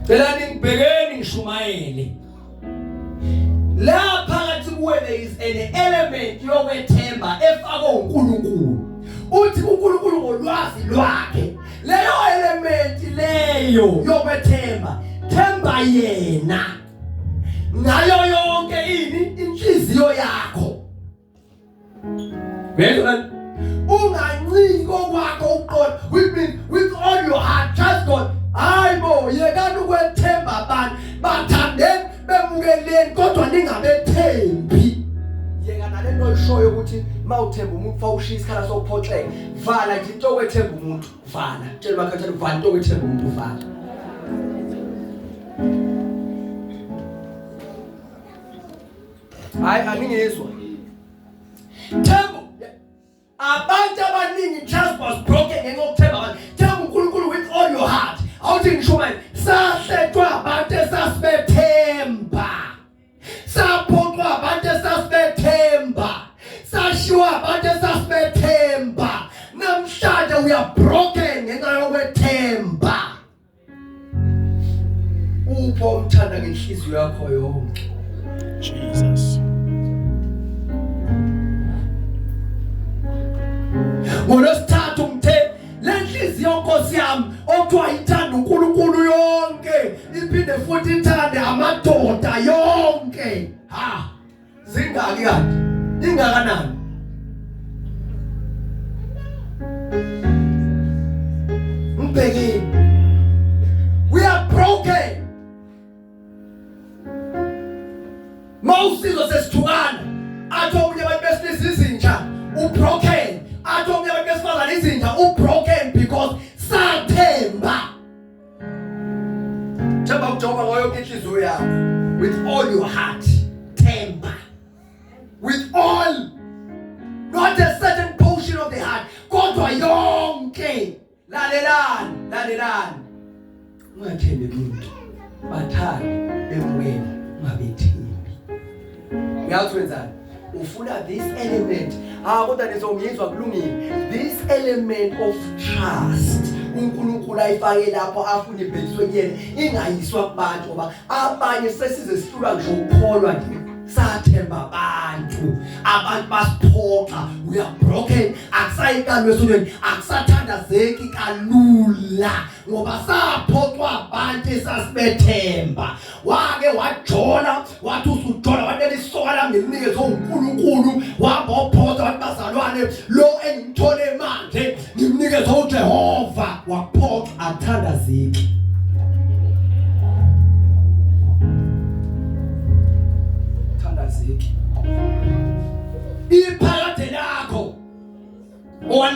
Cela ningibhekeni ngishumayele. La phakathi kuwe there is an element yokwethemba efakwa uNkulunkulu. Uthi uNkulunkulu ngolwazi lwakhe. Leyo element leyo yokwethemba, themba yena. Ngayo yonke inhliziyo yakho. Bese unganciki kwakho uqondo with all your heart trust God. Hayibo yekani ukwethemba abantu bathandeni bemukeleni kodwa ningabethembi. Yeka nalento oyishoyo ukuthi mawuthemba umuntu fawushisa isikhala sokuphoxeka. Vala nje into okwethemba umuntu. Vala. Tshela bakhathana vala into okwethemba umuntu vala. Hayi angingezwa. Themba abantu abaningi trust was broken ngenxa yokuthemba abantu. Themba uNkulunkulu with all your heart. Awuthi ngisho manje sahlethwa abantu esasibethemba. Saphoqwa abantu esasibethemba. Sashiwa abantu esasibethemba. Namhlanje we are broken ngenxa yokwethemba. Upho umthanda ngenhliziyo yakho yonke. Jesus. Ngolosithathu umthe lenhliziyo Nkosi yami okuthiwa ithanda uNkulunkulu yonke iphinde futhi ithande amadoda yonke. Ha zingaki kanti ingakanani? Mbeki we are broken. Mawusizwe sesithukana athi omunye abantu besilisa izinja ubroken. Athi omunye abantu besifazane izinja ubroken because sathemba. Themba ukujoba ngayo inhliziyo yakho with all your heart. Themba with all, not a certain portion of the heart kodwa yonke. Lalelani ungathembi umuntu bathande emweni ungabethembi. Uyathi wenzani? Ufuna this element kodwa nizongizwa kulungile. This element of trust uNkulunkulu ayifake lapho afuna ibhekiswe kuyena ingayiswa kubantu ngoba abanye sesize sihlulwa nje ukukholwa nje sathemba abantu basiphoqa. We are broken. Akusayikani wesonweni akusathandazeki kalula ngoba saphoqwa abantu esasibethemba. Wake wajona wathi usujola wanele isoka lami ngilinikeze uNkulunkulu wabophoza abantu bazalwane lo engithole manje ngimnikeze uJehova waphoqa athandazeki.